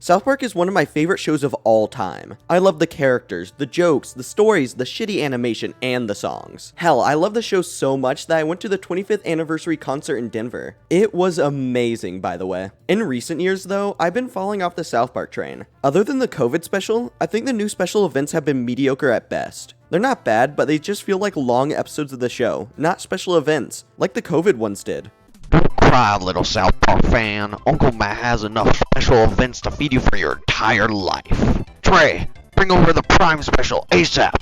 South Park is one of my favorite shows of all time. I love the characters, the jokes, the stories, the shitty animation, and the songs. Hell, I love the show so much that I went to the 25th anniversary concert in Denver. It was amazing, by the way. In recent years, though, I've been falling off the South Park train. Other than the COVID special, I think the new special events have been mediocre at best. They're not bad, but they just feel like long episodes of the show, not special events, like the COVID ones did. Don't cry, little South Park fan. Uncle Matt has enough special events to feed you for your entire life. Trey, bring over the Prime special ASAP.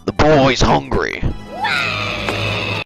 The boy's hungry.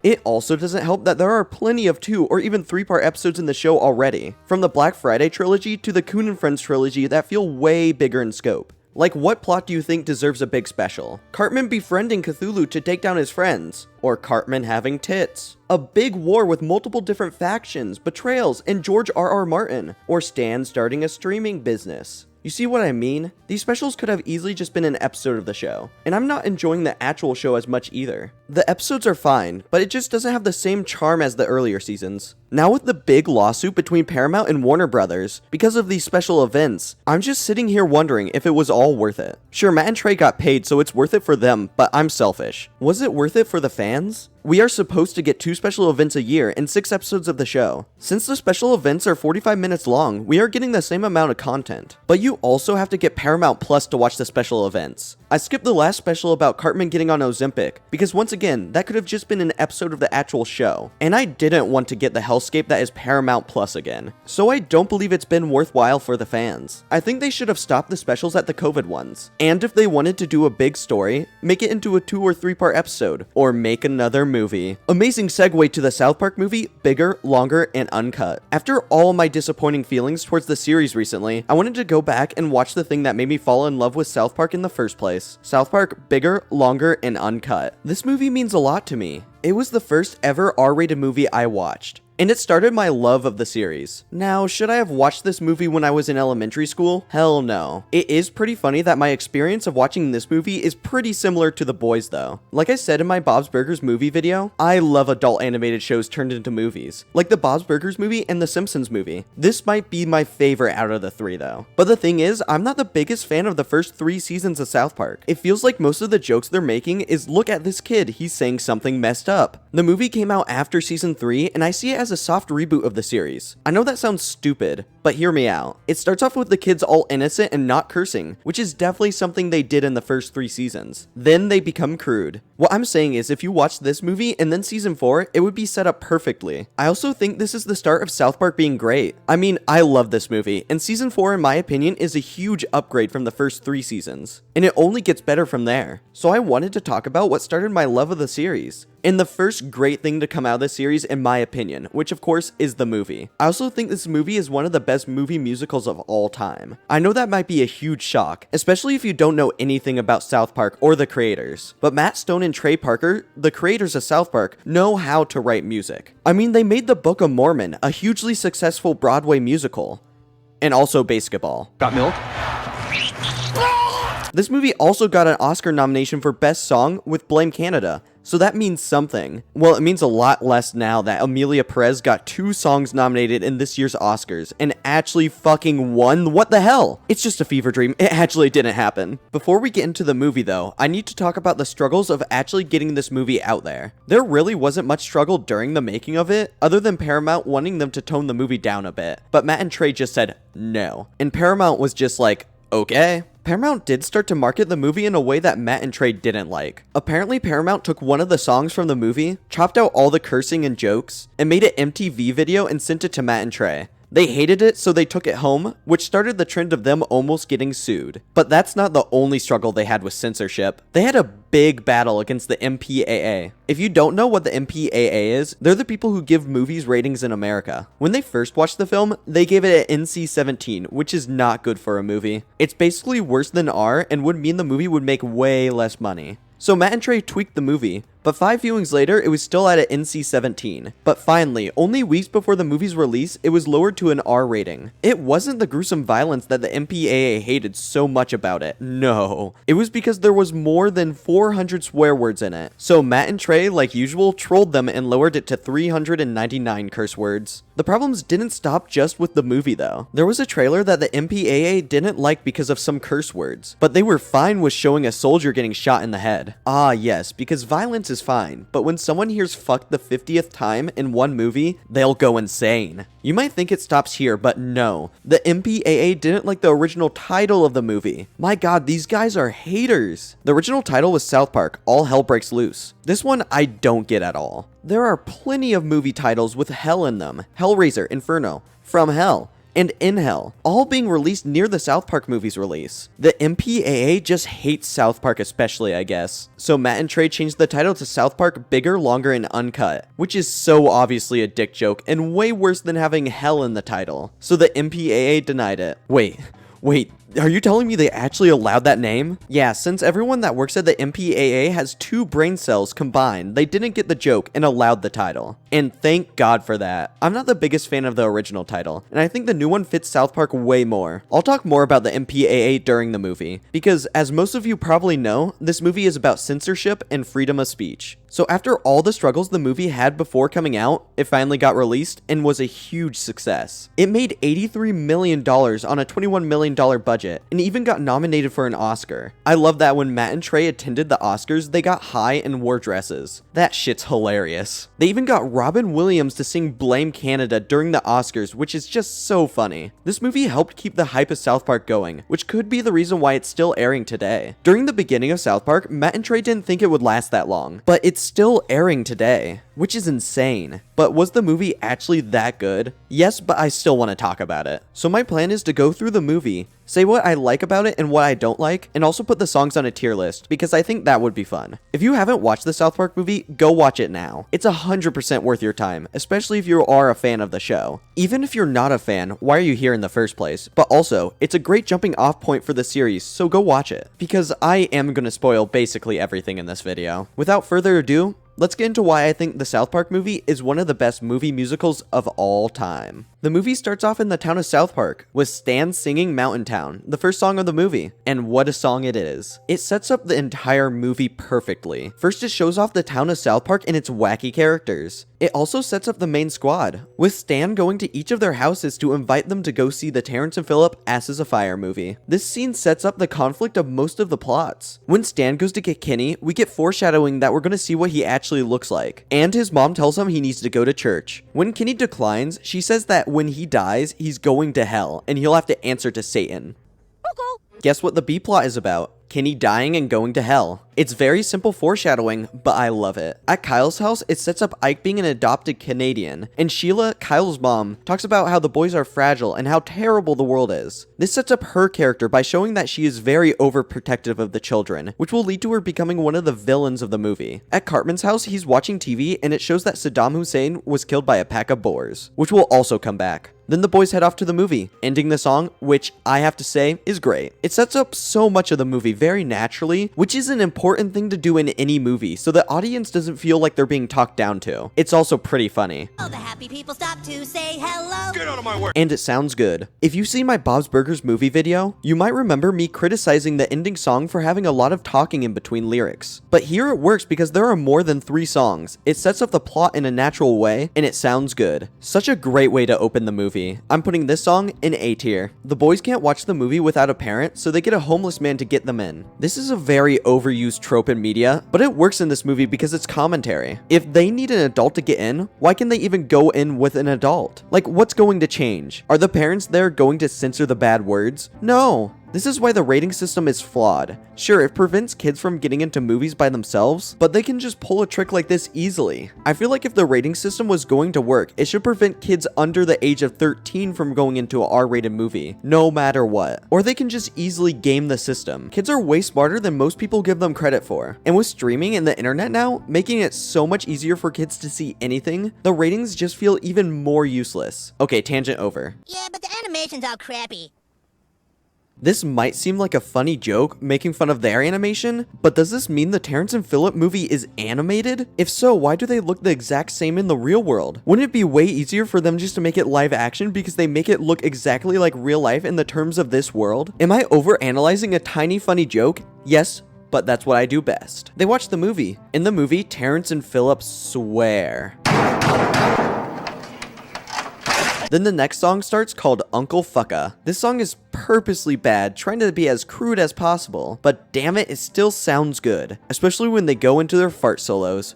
It also doesn't help that there are plenty of 2 or even 3-part episodes in the show already, from the Black Friday trilogy to the Coon and Friends trilogy that feel way bigger in scope. Like, what plot do you think deserves a big special? Cartman befriending Cthulhu to take down his friends? Or Cartman having tits? A big war with multiple different factions, betrayals, and George R.R. Martin? Or Stan starting a streaming business? You see what I mean? These specials could have easily just been an episode of the show, and I'm not enjoying the actual show as much either. The episodes are fine, but it just doesn't have the same charm as the earlier seasons. Now with the big lawsuit between Paramount and Warner Brothers, because of these special events, I'm just sitting here wondering if it was all worth it. Sure, Matt and Trey got paid, so it's worth it for them, but I'm selfish. Was it worth it for the fans? We are supposed to get 2 special events a year and 6 episodes of the show. Since the special events are 45 minutes long, we are getting the same amount of content. But you also have to get Paramount Plus to watch the special events. I skipped the last special about Cartman getting on Ozempic, because once again, that could have just been an episode of the actual show. And I didn't want to get the hellscape that is Paramount Plus again. So I don't believe it's been worthwhile for the fans. I think they should have stopped the specials at the COVID ones. And if they wanted to do a big story, make it into a 2 or 3-part episode, or make another movie. Amazing segue to the South Park movie, bigger, longer, and uncut. After all my disappointing feelings towards the series recently, I wanted to go back and watch the thing that made me fall in love with South Park in the first place. South Park, bigger, longer, and uncut. This movie means a lot to me. It was the first ever R-rated movie I watched, and it started my love of the series. Now, should I have watched this movie when I was in elementary school? Hell no. It is pretty funny that my experience of watching this movie is pretty similar to The Boys though. Like I said in my Bob's Burgers movie video, I love adult animated shows turned into movies, like the Bob's Burgers movie and the Simpsons movie. This might be my favorite out of the 3 though. But the thing is, I'm not the biggest fan of the first 3 seasons of South Park. It feels like most of the jokes they're making is, look at this kid, he's saying something messed up. The movie came out after season 3, and I see it as a soft reboot of the series. I know that sounds stupid, but hear me out. It starts off with the kids all innocent and not cursing, which is definitely something they did in the first 3 seasons. Then they become crude. What I'm saying is, if you watch this movie and then season 4, it would be set up perfectly. I also think this is the start of South Park being great. I mean, I love this movie, and season 4 in my opinion is a huge upgrade from the first 3 seasons, and it only gets better from there. So I wanted to talk about what started my love of the series. And the first great thing to come out of this series, in my opinion, which of course is the movie. I also think this movie is one of the best movie musicals of all time. I know that might be a huge shock, especially if you don't know anything about South Park or the creators, but Matt Stone and Trey Parker, the creators of South Park, know how to write music. I mean, they made the Book of Mormon a hugely successful Broadway musical, and also basketball. Got milk? This movie also got an Oscar nomination for Best Song with Blame Canada, so that means something. Well, it means a lot less now that Amelia Perez got 2 songs nominated in this year's Oscars and actually fucking won. What the hell? It's just a fever dream. It actually didn't happen. Before we get into the movie though, I need to talk about the struggles of actually getting this movie out there. There really wasn't much struggle during the making of it, other than Paramount wanting them to tone the movie down a bit. But Matt and Trey just said no. And Paramount was just like, okay. Paramount did start to market the movie in a way that Matt and Trey didn't like. Apparently, Paramount took one of the songs from the movie, chopped out all the cursing and jokes, and made an MTV video and sent it to Matt and Trey. They hated it, so they took it home, which started the trend of them almost getting sued. But that's not the only struggle they had with censorship. They had a big battle against the MPAA. If you don't know what the MPAA is, they're the people who give movies ratings in America. When they first watched the film, they gave it an NC-17, which is not good for a movie. It's basically worse than R and would mean the movie would make way less money. So Matt and Trey tweaked the movie, but 5 viewings later, it was still at an NC-17. But finally, only weeks before the movie's release, it was lowered to an R rating. It wasn't the gruesome violence that the MPAA hated so much about it. No. It was because there was more than 400 swear words in it. So Matt and Trey, like usual, trolled them and lowered it to 399 curse words. The problems didn't stop just with the movie though. There was a trailer that the MPAA didn't like because of some curse words, but they were fine with showing a soldier getting shot in the head. Ah yes, because violence is fine, but when someone hears fuck the 50th time in one movie, they'll go insane. You might think it stops here, but no. The MPAA didn't like the original title of the movie. My god, these guys are haters. The original title was South Park, All Hell Breaks Loose. This one I don't get at all. There are plenty of movie titles with hell in them. Hellraiser, Inferno, From Hell, and In Hell, all being released near the South Park movie's release. The MPAA just hates South Park especially, I guess. So Matt and Trey changed the title to South Park Bigger, Longer, and Uncut, which is so obviously a dick joke and way worse than having hell in the title. So the MPAA denied it. Wait, are you telling me they actually allowed that name? Yeah, since everyone that works at the MPAA has 2 brain cells combined, they didn't get the joke and allowed the title. And thank God for that. I'm not the biggest fan of the original title, and I think the new one fits South Park way more. I'll talk more about the MPAA during the movie, because as most of you probably know, this movie is about censorship and freedom of speech. So after all the struggles the movie had before coming out, it finally got released and was a huge success. It made $83 million on a $21 million budget and even got nominated for an Oscar. I love that when Matt and Trey attended the Oscars, they got high and wore dresses. That shit's hilarious. They even got Robin Williams to sing Blame Canada during the Oscars, which is just so funny. This movie helped keep the hype of South Park going, which could be the reason why it's still airing today. During the beginning of South Park, Matt and Trey didn't think it would last that long, but it's still airing today, which is insane. But was the movie actually that good? Yes, but I still want to talk about it. So my plan is to go through the movie, say what I like about it and what I don't like, and also put the songs on a tier list, because I think that would be fun. If you haven't watched the South Park movie, go watch it now. It's 100% worth your time, especially if you are a fan of the show. Even if you're not a fan, why are you here in the first place? But also, it's a great jumping off point for the series, so go watch it. Because I am going to spoil basically everything in this video. Without further ado, let's get into why I think the South Park movie is one of the best movie musicals of all time. The movie starts off in the town of South Park, with Stan singing Mountain Town, the first song of the movie. And what a song it is. It sets up the entire movie perfectly. First, it shows off the town of South Park and its wacky characters. It also sets up the main squad, with Stan going to each of their houses to invite them to go see the Terrence and Phillip Asses Afire movie. This scene sets up the conflict of most of the plots. When Stan goes to get Kenny, we get foreshadowing that we're going to see what he actually looks like. And his mom tells him he needs to go to church. When Kenny declines, she says that when he dies, he's going to hell, and he'll have to answer to Satan. Okay. Guess what the B plot is about? Kenny dying and going to hell. It's very simple foreshadowing, but I love it. At Kyle's house, it sets up Ike being an adopted Canadian, and Sheila, Kyle's mom, talks about how the boys are fragile and how terrible the world is. This sets up her character by showing that she is very overprotective of the children, which will lead to her becoming one of the villains of the movie. At Cartman's house, he's watching TV, and it shows that Saddam Hussein was killed by a pack of boars, which will also come back. Then the boys head off to the movie, ending the song, which I have to say is great. It sets up so much of the movie very naturally, which is an important thing to do in any movie, so the audience doesn't feel like they're being talked down to. It's also pretty funny. Oh, the happy people stop to say hello. Get out of my way. And it sounds good. If you've seen my Bob's Burgers movie video, you might remember me criticizing the ending song for having a lot of talking in between lyrics. But here it works because there are more than 3 songs. It sets up the plot in a natural way, and it sounds good. Such a great way to open the movie. I'm putting this song in A tier. The boys can't watch the movie without a parent, so they get a homeless man to get them in. This is a very overused trope in media, but it works in this movie because it's commentary. If they need an adult to get in, why can they even go in with an adult? Like, what's going to change? Are the parents there going to censor the bad words? No. This is why the rating system is flawed. Sure, it prevents kids from getting into movies by themselves, but they can just pull a trick like this easily. I feel like if the rating system was going to work, it should prevent kids under the age of 13 from going into an R-rated movie, no matter what. Or they can just easily game the system. Kids are way smarter than most people give them credit for. And with streaming and the internet now, making it so much easier for kids to see anything, the ratings just feel even more useless. Okay, tangent over. Yeah, but the animation's all crappy. This might seem like a funny joke, making fun of their animation, but does this mean the Terrence and Phillip movie is animated? If so, why do they look the exact same in the real world? Wouldn't it be way easier for them just to make it live action because they make it look exactly like real life in the terms of this world? Am I overanalyzing a tiny funny joke? Yes, but that's what I do best. They watch the movie. In the movie, Terrence and Phillip swear. Then the next song starts called Uncle Fucka. This song is purposely bad, trying to be as crude as possible, but damn it still sounds good, especially when they go into their fart solos.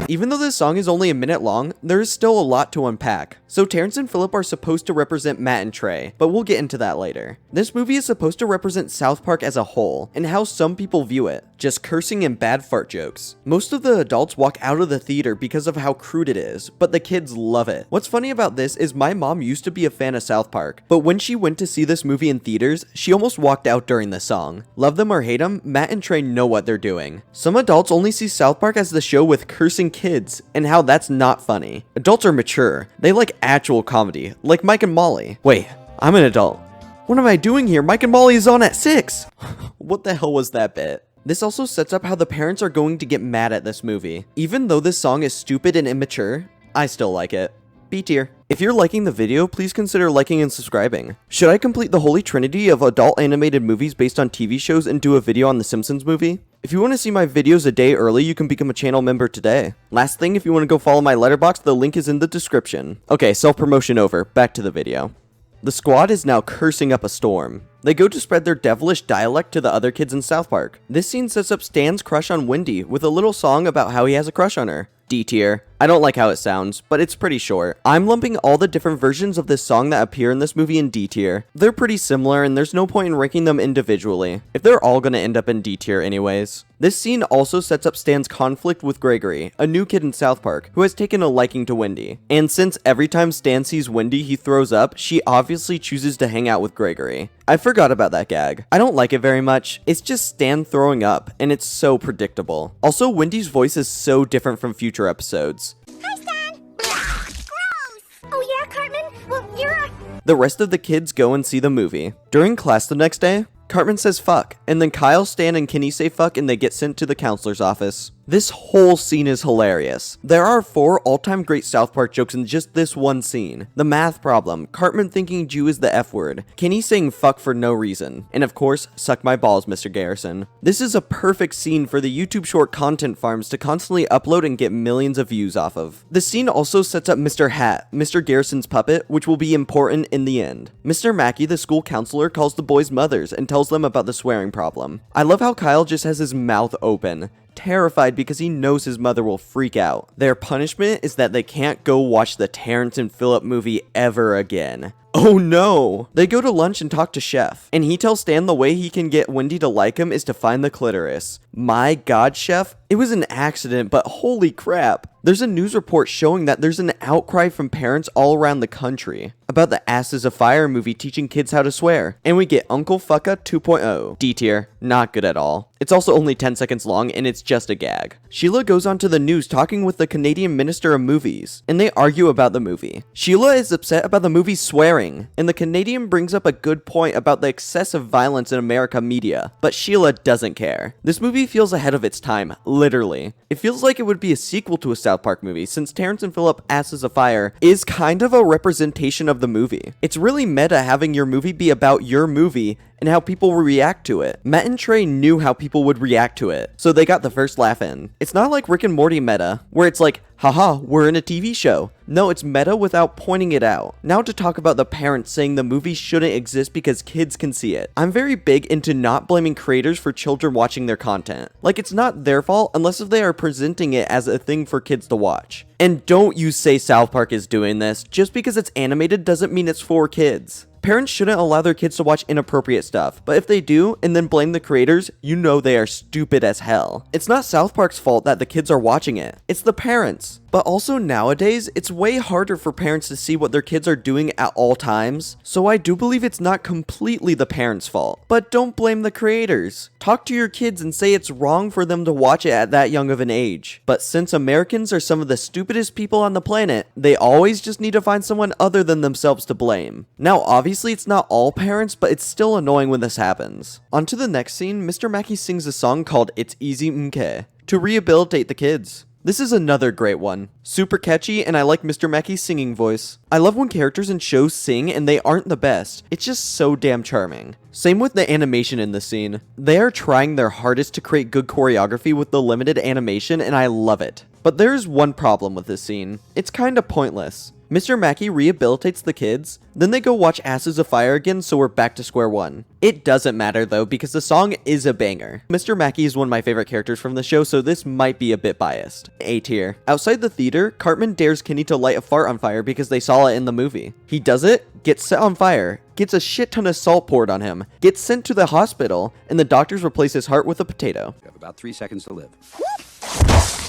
Even though this song is only a minute long, there is still a lot to unpack. So Terrence and Philip are supposed to represent Matt and Trey, but we'll get into that later. This movie is supposed to represent South Park as a whole, and how some people view it. Just cursing and bad fart jokes. Most of the adults walk out of the theater because of how crude it is, but the kids love it. What's funny about this is my mom used to be a fan of South Park, but when she went to see this movie in theaters, she almost walked out during the song. Love them or hate them, Matt and Trey know what they're doing. Some adults only see South Park as the show with cursing kids, and how that's not funny. Adults are mature. They like actual comedy, like Mike and Molly. Wait, I'm an adult. What am I doing here? Mike and Molly is on at 6. What the hell was that bit? This also sets up how the parents are going to get mad at this movie. Even though this song is stupid and immature, I still like it. B tier. If you're liking the video, please consider liking and subscribing. Should I complete the holy trinity of adult animated movies based on TV shows and do a video on the Simpsons movie? If you want to see my videos a day early, you can become a channel member today. Last thing, if you want to go follow my letterboxd, the link is in the description. Okay, self-promotion over. Back to the video. The squad is now cursing up a storm. They go to spread their devilish dialect to the other kids in South Park. This scene sets up Stan's crush on Wendy with a little song about how he has a crush on her. D tier. I don't like how it sounds, but it's pretty short. I'm lumping all the different versions of this song that appear in this movie in D tier. They're pretty similar and there's no point in ranking them individually, if they're all gonna end up in D tier anyways. This scene also sets up Stan's conflict with Gregory, a new kid in South Park, who has taken a liking to Wendy. And since every time Stan sees Wendy he throws up, she obviously chooses to hang out with Gregory. I forgot about that gag. I don't like it very much. It's just Stan throwing up, and it's so predictable. Also, Wendy's voice is so different from future episodes. Hi, Stan. Gross. Oh yeah, Cartman. Well, you're a... The rest of the kids go and see the movie. During class the next day, Cartman says fuck, and then Kyle, Stan, and Kenny say fuck and they get sent to the counselor's office. This whole scene is hilarious. There are 4 all-time great South Park jokes in just this one scene. The math problem, Cartman thinking Jew is the F word, Kenny saying fuck for no reason, and of course, suck my balls, Mr. Garrison. This is a perfect scene for the YouTube short content farms to constantly upload and get millions of views off of. The scene also sets up Mr. Hat, Mr. Garrison's puppet, which will be important in the end. Mr. Mackey, the school counselor, calls the boys' mothers and tells them about the swearing problem. I love how Kyle just has his mouth open, terrified because he knows his mother will freak out. Their punishment is that they can't go watch the Terrence and Philip movie ever again. Oh no! They go to lunch and talk to Chef, and he tells Stan the way he can get Wendy to like him is to find the clitoris. My god, Chef, it was an accident, but holy crap. There's a news report showing that there's an outcry from parents all around the country about the Asses of Fire movie teaching kids how to swear, and we get Uncle Fucka 2.0. D tier, not good at all. It's also only 10 seconds long and it's just a gag. Sheila goes on to the news talking with the Canadian Minister of Movies, and they argue about the movie. Sheila is upset about the movie swearing, and the Canadian brings up a good point about the excessive violence in America media, but Sheila doesn't care. This movie feels ahead of its time, literally. It feels like it would be a sequel to a South Park movie, since Terrence and Philip Asses of Fire is kind of a representation of the movie. It's really meta having your movie be about your movie and how people will react to it. Matt and Trey knew how people would react to it, so they got the first laugh in. It's not like Rick and Morty meta, where it's like, haha, we're in a TV show. No, it's meta without pointing it out. Now to talk about the parents saying the movie shouldn't exist because kids can see it. I'm very big into not blaming creators for children watching their content. Like, it's not their fault unless if they are presenting it as a thing for kids to watch. And don't you say South Park is doing this. Just because it's animated doesn't mean it's for kids. Parents shouldn't allow their kids to watch inappropriate stuff, but if they do and then blame the creators, you know they are stupid as hell. It's not South Park's fault that the kids are watching it, it's the parents. But also nowadays, it's way harder for parents to see what their kids are doing at all times, so I do believe it's not completely the parents' fault. But don't blame the creators. Talk to your kids and say it's wrong for them to watch it at that young of an age. But since Americans are some of the stupidest people on the planet, they always just need to find someone other than themselves to blame. Now obviously it's not all parents, but it's still annoying when this happens. On to the next scene, Mr. Mackey sings a song called It's Easy Mke to rehabilitate the kids. This is another great one. Super catchy, and I like Mr. Mackey's singing voice. I love when characters in shows sing and they aren't the best. It's just so damn charming. Same with the animation in this scene. They are trying their hardest to create good choreography with the limited animation, and I love it. But there's one problem with this scene. It's kinda pointless. Mr. Mackey rehabilitates the kids, then they go watch Asses of Fire again, so we're back to square one. It doesn't matter though, because the song is a banger. Mr. Mackey is one of my favorite characters from the show, so this might be a bit biased. A tier. Outside the theater, Cartman dares Kenny to light a fart on fire because they saw it in the movie. He does it, gets set on fire, gets a shit ton of salt poured on him, gets sent to the hospital, and the doctors replace his heart with a potato. You have about 3 seconds to live.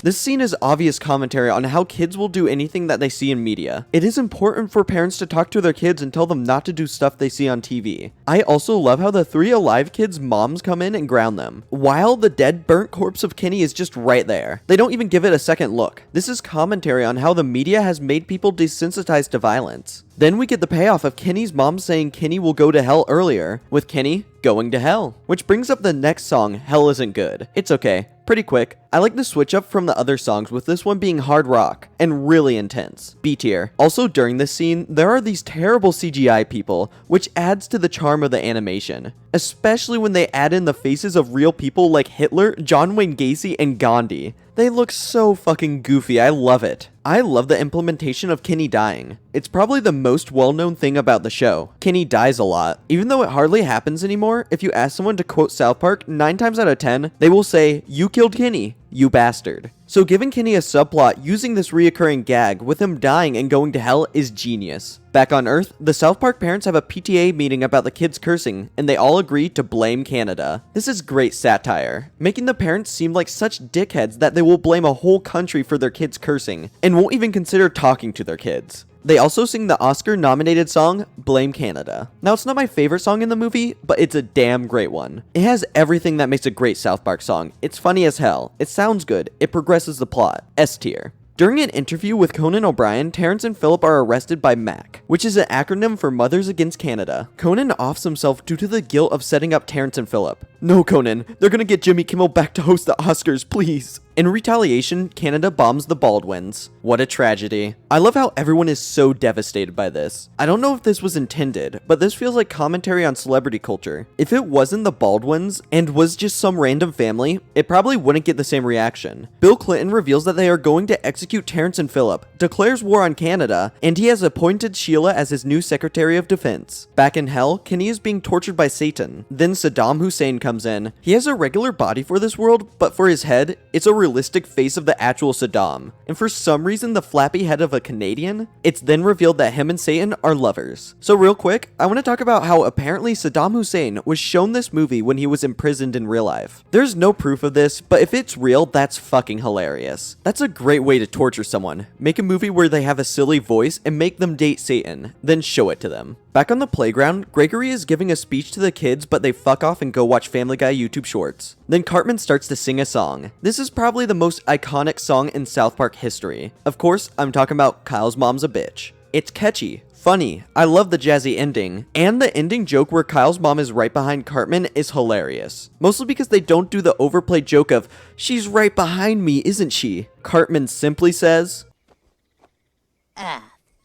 This scene is obvious commentary on how kids will do anything that they see in media. It is important for parents to talk to their kids and tell them not to do stuff they see on TV. I also love how the 3 alive kids' moms come in and ground them, while the dead, burnt corpse of Kenny is just right there. They don't even give it a second look. This is commentary on how the media has made people desensitized to violence. Then we get the payoff of Kenny's mom saying Kenny will go to hell earlier, with Kenny going to hell. Which brings up the next song, Hell Isn't Good. It's okay, pretty quick. I like the switch up from the other songs, with this one being hard rock and really intense. B tier. Also during this scene, there are these terrible CGI people, which adds to the charm of the animation. Especially when they add in the faces of real people like Hitler, John Wayne Gacy, and Gandhi. They look so fucking goofy, I love it. I love the implementation of Kenny dying. It's probably the most well-known thing about the show. Kenny dies a lot. Even though it hardly happens anymore, if you ask someone to quote South Park, 9 times out of 10, they will say, "You killed Kenny, you bastard." So giving Kenny a subplot using this reoccurring gag with him dying and going to hell is genius. Back on Earth, the South Park parents have a PTA meeting about the kids cursing, and they all agree to blame Canada. This is great satire, making the parents seem like such dickheads that they will blame a whole country for their kids cursing, and won't even consider talking to their kids. They also sing the Oscar-nominated song, Blame Canada. Now, it's not my favorite song in the movie, but it's a damn great one. It has everything that makes a great South Park song. It's funny as hell, it sounds good, it progresses the plot. S tier. During an interview with Conan O'Brien, Terrence and Phillip are arrested by MAC, which is an acronym for Mothers Against Canada. Conan offs himself due to the guilt of setting up Terrence and Phillip. "No, Conan, they're gonna get Jimmy Kimmel back to host the Oscars, please." In retaliation, Canada bombs the Baldwins. What a tragedy. I love how everyone is so devastated by this. I don't know if this was intended, but this feels like commentary on celebrity culture. If it wasn't the Baldwins and was just some random family, it probably wouldn't get the same reaction. Bill Clinton reveals that they are going to execute Terrence and Phillip, declares war on Canada, and he has appointed Sheila as his new Secretary of Defense. Back in hell, Kenny is being tortured by Satan. Then Saddam Hussein comes in. He has a regular body for this world, but for his head, it's a realistic face of the actual Saddam, and for some reason the flappy head of a Canadian. It's then revealed that him and Satan are lovers. So real quick, I want to talk about how apparently Saddam Hussein was shown this movie when he was imprisoned in real life. There's no proof of this, but if it's real, that's fucking hilarious. That's a great way to torture someone. Make a movie where they have a silly voice and make them date Satan, then show it to them. Back on the playground, Gregory is giving a speech to the kids, but they fuck off and go watch Family Guy YouTube shorts. Then Cartman starts to sing a song. This is probably the most iconic song in South Park history. Of course, I'm talking about Kyle's Mom's a Bitch. It's catchy, funny, I love the jazzy ending, and the ending joke where Kyle's mom is right behind Cartman is hilarious. Mostly because they don't do the overplayed joke of, "She's right behind me, isn't she?" Cartman simply says,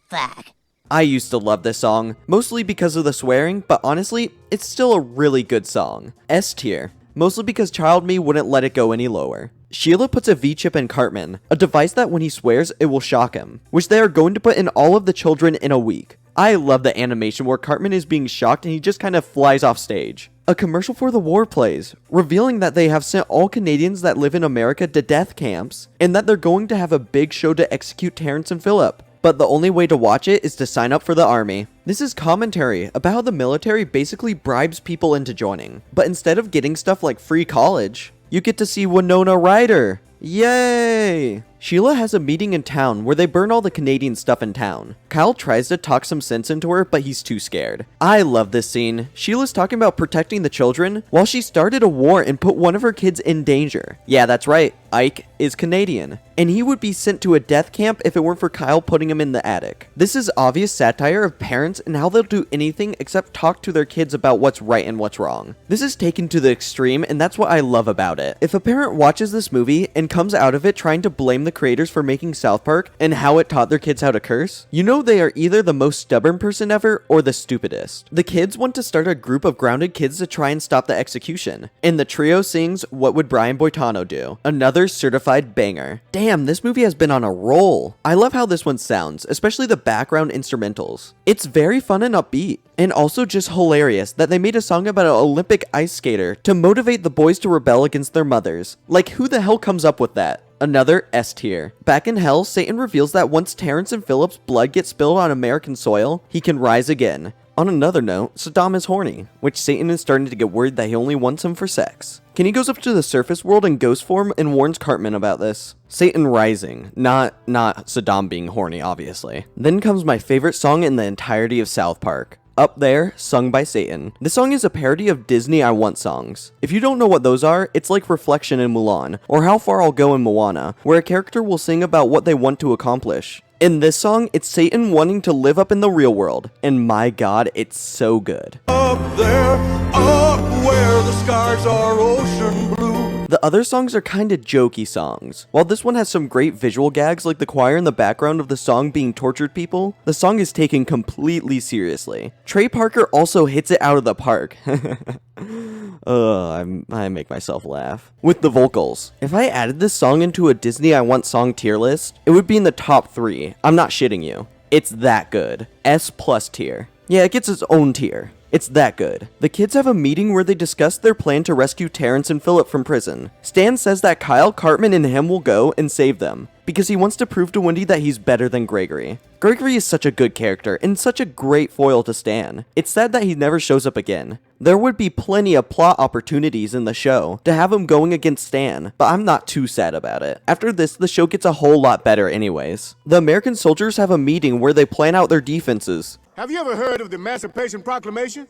Fuck. I used to love this song, mostly because of the swearing, but honestly, it's still a really good song. S tier, mostly because Child Me wouldn't let it go any lower. Sheila puts a V-chip in Cartman, a device that when he swears, it will shock him, which they are going to put in all of the children in a week. I love the animation where Cartman is being shocked and he just kind of flies off stage. A commercial for the war plays, revealing that they have sent all Canadians that live in America to death camps, and that they're going to have a big show to execute Terrence and Phillip. But the only way to watch it is to sign up for the army. This is commentary about how the military basically bribes people into joining. But instead of getting stuff like free college, you get to see Winona Ryder. Yay! Sheila has a meeting in town where they burn all the Canadian stuff in town. Kyle tries to talk some sense into her, but he's too scared. I love this scene. Sheila's talking about protecting the children while she started a war and put one of her kids in danger. Yeah, that's right. Ike is Canadian, and he would be sent to a death camp if it weren't for Kyle putting him in the attic. This is obvious satire of parents and how they'll do anything except talk to their kids about what's right and what's wrong. This is taken to the extreme, and that's what I love about it. If a parent watches this movie and comes out of it trying to blame the creators for making South Park and how it taught their kids how to curse, you know they are either the most stubborn person ever or the stupidest. The kids want to start a group of grounded kids to try and stop the execution, and the trio sings What Would Brian Boitano Do? Another certified banger. Damn, this movie has been on a roll. I love how this one sounds, especially the background instrumentals. It's very fun and upbeat, and also just hilarious that they made a song about an Olympic ice skater to motivate the boys to rebel against their mothers. Like, who the hell comes up with that? Another S tier. Back in hell, Satan reveals that once Terrence and Philip's blood gets spilled on American soil, he can rise again. On another note, Saddam is horny, which Satan is starting to get worried that he only wants him for sex. Kenny goes up to the surface world in ghost form and warns Cartman about this. Satan rising, not Saddam being horny, obviously. Then comes my favorite song in the entirety of South Park. Up There, sung by Satan. This song is a parody of Disney I Want songs. If you don't know what those are, it's like Reflection in Mulan, or How Far I'll Go in Moana, where a character will sing about what they want to accomplish. In this song, it's Satan wanting to live up in the real world, and my god, it's so good. Up there, up where the skies are ocean blue. The other songs are kinda jokey songs. While this one has some great visual gags like the choir in the background of the song being tortured people, the song is taken completely seriously. Trey Parker also hits it out of the park. I make myself laugh. With the vocals. If I added this song into a Disney I Want song tier list, it would be in the top 3. I'm not shitting you. It's that good. S+ tier. Yeah, it gets its own tier. It's that good. The kids have a meeting where they discuss their plan to rescue Terrence and Philip from prison. Stan says that Kyle, Cartman, and him will go and save them, because he wants to prove to Wendy that he's better than Gregory. Gregory is such a good character, and such a great foil to Stan. It's sad that he never shows up again. There would be plenty of plot opportunities in the show to have him going against Stan, but I'm not too sad about it. After this, the show gets a whole lot better anyways. The American soldiers have a meeting where they plan out their defenses. Have you ever heard of the Emancipation Proclamation?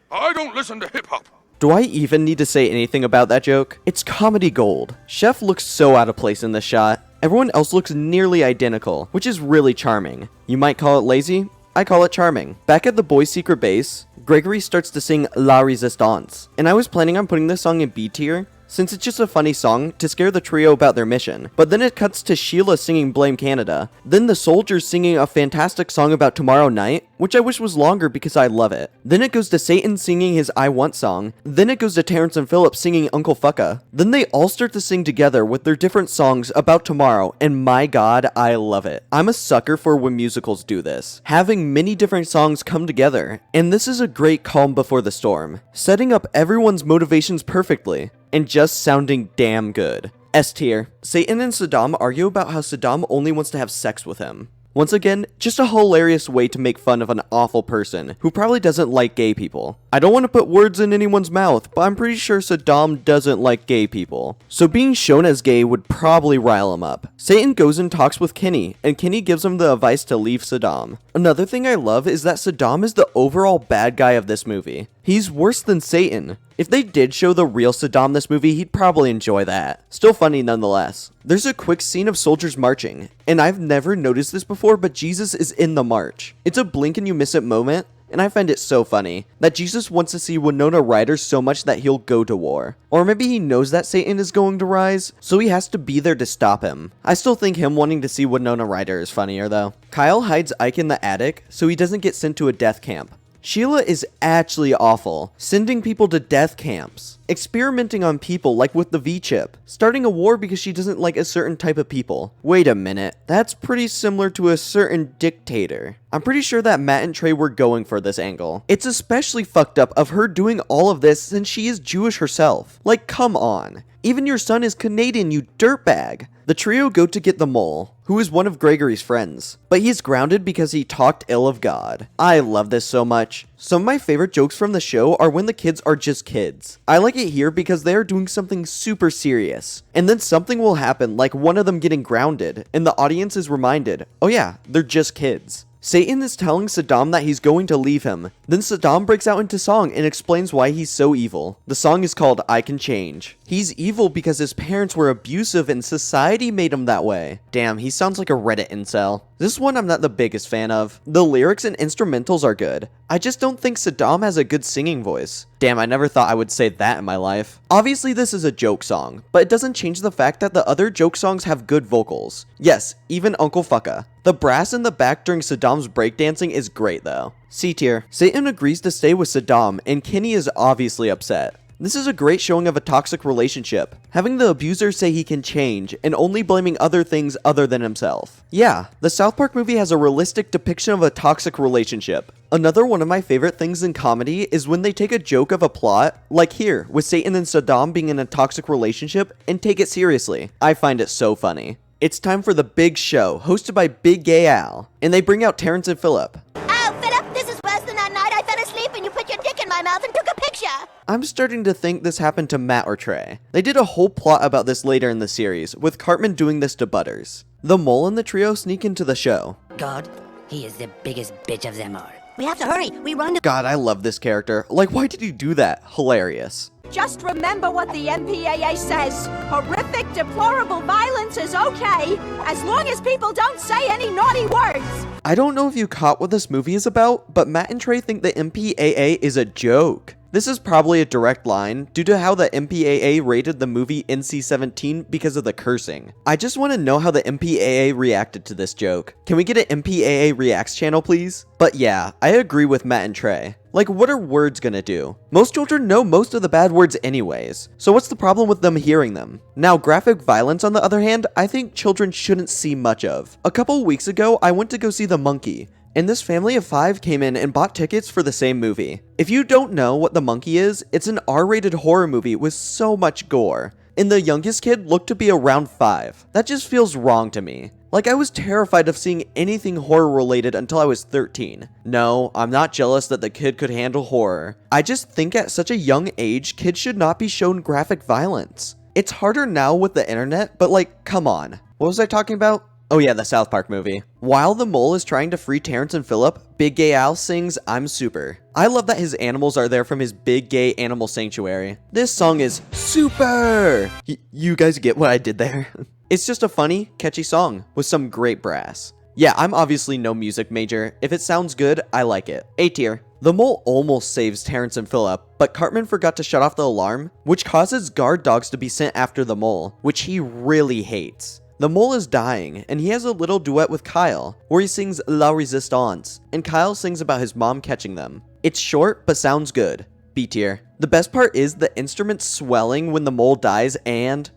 I don't listen to hip-hop. Do I even need to say anything about that joke? It's comedy gold. Chef looks so out of place in this shot. Everyone else looks nearly identical, which is really charming. You might call it lazy, I call it charming. Back at the boys' secret base, Gregory starts to sing La Resistance, and I was planning on putting this song in B tier, since it's just a funny song to scare the trio about their mission. But then it cuts to Sheila singing Blame Canada, then the soldiers singing a fantastic song about tomorrow night, which I wish was longer because I love it. Then it goes to Satan singing his I Want song, then it goes to Terrence and Philip singing Uncle Fucka. Then they all start to sing together with their different songs about tomorrow, and my god, I love it. I'm a sucker for when musicals do this, having many different songs come together, and this is a great calm before the storm, setting up everyone's motivations perfectly, and just sounding damn good. S tier. Satan and Saddam argue about how Saddam only wants to have sex with him. Once again, just a hilarious way to make fun of an awful person who probably doesn't like gay people. I don't want to put words in anyone's mouth, but I'm pretty sure Saddam doesn't like gay people. So being shown as gay would probably rile him up. Satan goes and talks with Kenny, and Kenny gives him the advice to leave Saddam. Another thing I love is that Saddam is the overall bad guy of this movie. He's worse than Satan. If they did show the real Saddam this movie, he'd probably enjoy that. Still funny nonetheless. There's a quick scene of soldiers marching, and I've never noticed this before, but Jesus is in the march. It's a blink and you miss it moment, and I find it so funny that Jesus wants to see Winona Ryder so much that he'll go to war. Or maybe he knows that Satan is going to rise, so he has to be there to stop him. I still think him wanting to see Winona Ryder is funnier though. Kyle hides Ike in the attic so he doesn't get sent to a death camp. Sheila is actually awful, sending people to death camps, experimenting on people like with the V-chip, starting a war because she doesn't like a certain type of people. Wait a minute, that's pretty similar to a certain dictator. I'm pretty sure that Matt and Trey were going for this angle. It's especially fucked up of her doing all of this since she is Jewish herself. Like, come on. Even your son is Canadian, you dirtbag. The trio go to get the mole, who is one of Gregory's friends, but he's grounded because he talked ill of God. I love this so much. Some of my favorite jokes from the show are when the kids are just kids. I like it here because they are doing something super serious, and then something will happen like one of them getting grounded, and the audience is reminded, oh yeah, they're just kids. Satan is telling Saddam that he's going to leave him. Then Saddam breaks out into song and explains why he's so evil. The song is called I Can Change. He's evil because his parents were abusive and society made him that way. Damn, he sounds like a Reddit incel. This one I'm not the biggest fan of. The lyrics and instrumentals are good. I just don't think Saddam has a good singing voice. Damn, I never thought I would say that in my life. Obviously, this is a joke song, but it doesn't change the fact that the other joke songs have good vocals. Yes, even Uncle Fucka. The brass in the back during Saddam's breakdancing is great though. C tier. Satan agrees to stay with Saddam, and Kenny is obviously upset. This is a great showing of a toxic relationship, having the abuser say he can change, and only blaming other things other than himself. Yeah, the South Park movie has a realistic depiction of a toxic relationship. Another one of my favorite things in comedy is when they take a joke of a plot, like here, with Satan and Saddam being in a toxic relationship, and take it seriously. I find it so funny. It's time for The Big Show, hosted by Big Gay Al, and they bring out Terrence and Phillip. Oh, Philip, this is worse than that night I fell asleep and you put your dick in my mouth and took a picture. I'm starting to think this happened to Matt or Trey. They did a whole plot about this later in the series, with Cartman doing this to Butters. The mole and the trio sneak into the show. God, he is the biggest bitch of them all. We have to hurry. We run to... God, I love this character. Like, why did he do that? Hilarious. Just remember what the MPAA says. Horrific, deplorable violence is okay, as long as people don't say any naughty words. I don't know if you caught what this movie is about, but Matt and Trey think the MPAA is a joke. This is probably a direct line, due to how the MPAA rated the movie NC-17 because of the cursing. I just want to know how the MPAA reacted to this joke. Can we get an MPAA Reacts channel, please? But yeah, I agree with Matt and Trey. Like, what are words gonna do? Most children know most of the bad words anyways, so what's the problem with them hearing them? Now, graphic violence on the other hand, I think children shouldn't see much of. A couple weeks ago, I went to go see The Monkey, and this family of 5 came in and bought tickets for the same movie. If you don't know what The Monkey is, it's an R-rated horror movie with so much gore, and the youngest kid looked to be around 5. That just feels wrong to me. Like, I was terrified of seeing anything horror related until I was 13. No, I'm not jealous that the kid could handle horror. I just think at such a young age, kids should not be shown graphic violence. It's harder now with the internet, but like, come on. What was I talking about? Oh yeah, the South Park movie. While the mole is trying to free Terrence and Phillip, Big Gay Al sings I'm Super. I love that his animals are there from his big gay animal sanctuary. This song is super! You guys get what I did there? It's just a funny, catchy song with some great brass. Yeah, I'm obviously no music major. If it sounds good, I like it. A tier. The mole almost saves Terrence and Phillip, but Cartman forgot to shut off the alarm, which causes guard dogs to be sent after the mole, which he really hates. The mole is dying, and he has a little duet with Kyle, where he sings La Resistance, and Kyle sings about his mom catching them. It's short, but sounds good. B tier. The best part is the instrument swelling when the mole dies and...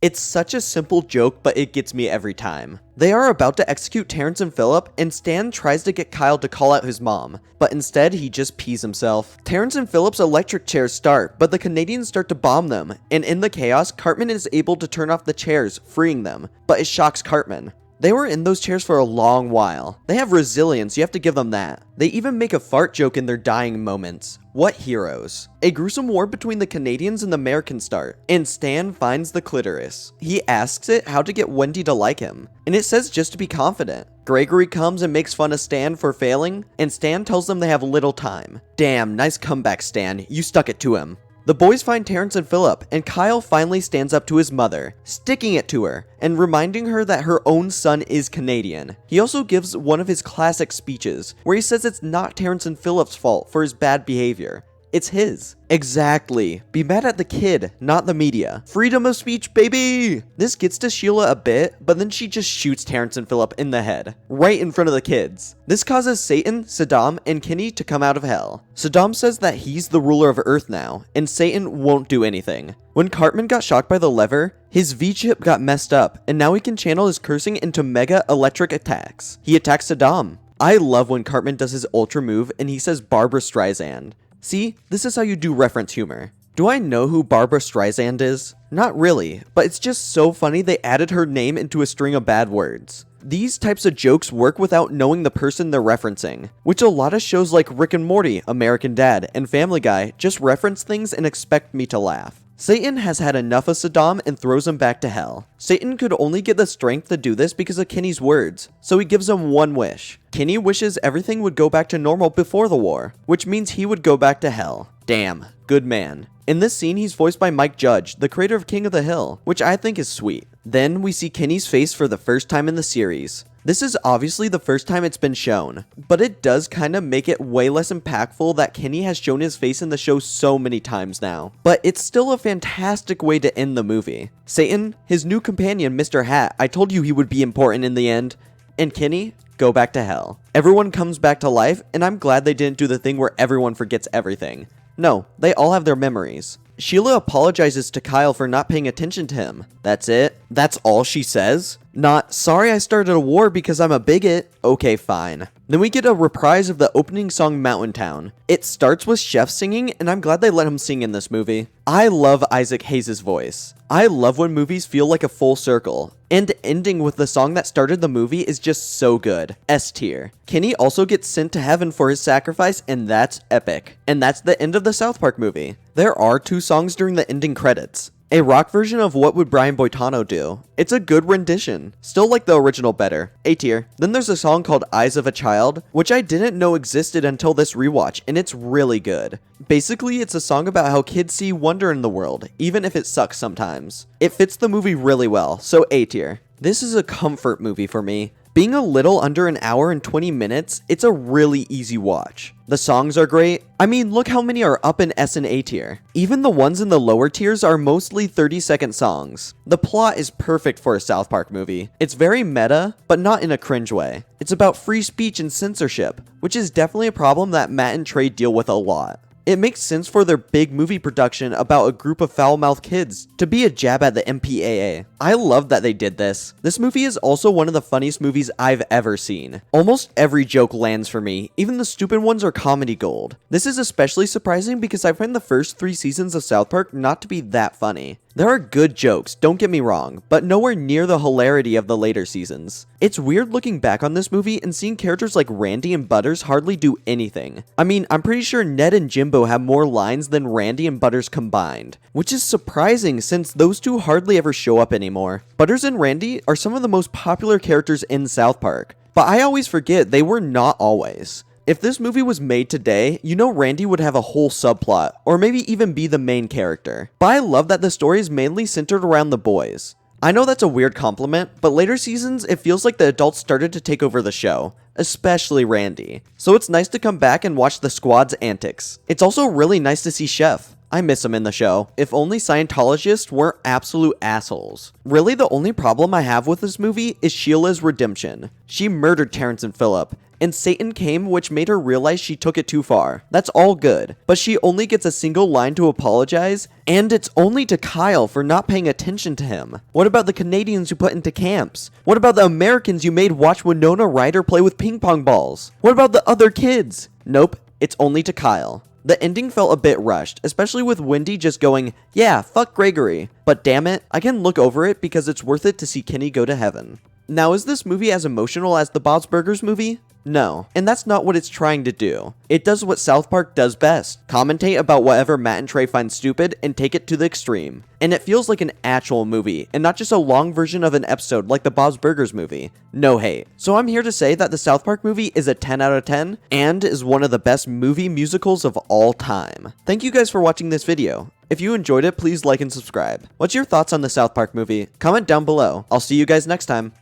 It's such a simple joke, but it gets me every time. They are about to execute Terrence and Phillip, and Stan tries to get Kyle to call out his mom, but instead he just pees himself. Terrence and Phillip's electric chairs start, but the Canadians start to bomb them, and in the chaos, Cartman is able to turn off the chairs, freeing them, but it shocks Cartman. They were in those chairs for a long while. They have resilience, you have to give them that. They even make a fart joke in their dying moments. What heroes. A gruesome war between the Canadians and the Americans start, and Stan finds the clitoris. He asks it how to get Wendy to like him, and it says just to be confident. Gregory comes and makes fun of Stan for failing, and Stan tells them they have little time. Damn, nice comeback, Stan. You stuck it to him. The boys find Terrence and Phillip, and Kyle finally stands up to his mother, sticking it to her, and reminding her that her own son is Canadian. He also gives one of his classic speeches, where he says it's not Terrence and Phillip's fault for his bad behavior. It's his. Exactly. Be mad at the kid, not the media. Freedom of speech, baby! This gets to Sheila a bit, but then she just shoots Terrence and Phillip in the head, right in front of the kids. This causes Satan, Saddam, and Kenny to come out of hell. Saddam says that he's the ruler of Earth now, and Satan won't do anything. When Cartman got shocked by the lever, his V-chip got messed up, and now he can channel his cursing into mega electric attacks. He attacks Saddam. I love when Cartman does his ultra move and he says Barbra Streisand. See, this is how you do reference humor. Do I know who Barbra Streisand is? Not really, but it's just so funny they added her name into a string of bad words. These types of jokes work without knowing the person they're referencing, which a lot of shows like Rick and Morty, American Dad, and Family Guy just reference things and expect me to laugh. Satan has had enough of Saddam and throws him back to hell. Satan could only get the strength to do this because of Kenny's words, so he gives him one wish. Kenny wishes everything would go back to normal before the war, which means he would go back to hell. Damn, good man. In this scene, he's voiced by Mike Judge, the creator of King of the Hill, which I think is sweet. Then we see Kenny's face for the first time in the series. This is obviously the first time it's been shown, but it does kinda make it way less impactful that Kenny has shown his face in the show so many times now. But it's still a fantastic way to end the movie. Satan, his new companion, Mr. Hat, I told you he would be important in the end. And Kenny, go back to hell. Everyone comes back to life, and I'm glad they didn't do the thing where everyone forgets everything. No, they all have their memories. Sheila apologizes to Kyle for not paying attention to him. That's it? That's all she says? Not, sorry I started a war because I'm a bigot. Okay, fine. Then we get a reprise of the opening song Mountain Town. It starts with Chef singing, and I'm glad they let him sing in this movie. I love Isaac Hayes' voice. I love when movies feel like a full circle. And ending with the song that started the movie is just so good. S tier. Kenny also gets sent to heaven for his sacrifice, and that's epic. And that's the end of the South Park movie. There are 2 songs during the ending credits. A rock version of What Would Brian Boitano Do? It's a good rendition. Still like the original better. A tier. Then there's a song called Eyes of a Child, which I didn't know existed until this rewatch, and it's really good. Basically, it's a song about how kids see wonder in the world, even if it sucks sometimes. It fits the movie really well, so A tier. This is a comfort movie for me. Being a little under an hour and 20 minutes, it's a really easy watch. The songs are great. I mean, look how many are up in S and A tier. Even the ones in the lower tiers are mostly 30-second songs. The plot is perfect for a South Park movie. It's very meta, but not in a cringe way. It's about free speech and censorship, which is definitely a problem that Matt and Trey deal with a lot. It makes sense for their big movie production about a group of foul-mouthed kids to be a jab at the MPAA. I love that they did this. This movie is also one of the funniest movies I've ever seen. Almost every joke lands for me, even the stupid ones are comedy gold. This is especially surprising because I find the first 3 seasons of South Park not to be that funny. There are good jokes, don't get me wrong, but nowhere near the hilarity of the later seasons. It's weird looking back on this movie and seeing characters like Randy and Butters hardly do anything. I mean, I'm pretty sure Ned and Jimbo have more lines than Randy and Butters combined, which is surprising since those two hardly ever show up anymore. Butters and Randy are some of the most popular characters in South Park, but I always forget they were not always. If this movie was made today, you know Randy would have a whole subplot, or maybe even be the main character. But I love that the story is mainly centered around the boys. I know that's a weird compliment, but later seasons, it feels like the adults started to take over the show, especially Randy. So it's nice to come back and watch the squad's antics. It's also really nice to see Chef. I miss him in the show. If only Scientologists weren't absolute assholes. Really, the only problem I have with this movie is Sheila's redemption. She murdered Terrence and Phillip, and Satan came, which made her realize she took it too far. That's all good, but she only gets a single line to apologize, and it's only to Kyle for not paying attention to him. What about the Canadians you put into camps? What about the Americans you made watch Winona Ryder play with ping pong balls? What about the other kids? Nope, it's only to Kyle. The ending felt a bit rushed, especially with Wendy just going, yeah, fuck Gregory. But damn it, I can look over it because it's worth it to see Kenny go to heaven. Now, is this movie as emotional as the Bob's Burgers movie? No, and that's not what it's trying to do. It does what South Park does best, commentate about whatever Matt and Trey find stupid and take it to the extreme. And it feels like an actual movie, and not just a long version of an episode like the Bob's Burgers movie. No hate. So I'm here to say that the South Park movie is a 10 out of 10, and is one of the best movie musicals of all time. Thank you guys for watching this video. If you enjoyed it, please like and subscribe. What's your thoughts on the South Park movie? Comment down below. I'll see you guys next time.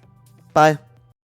Bye.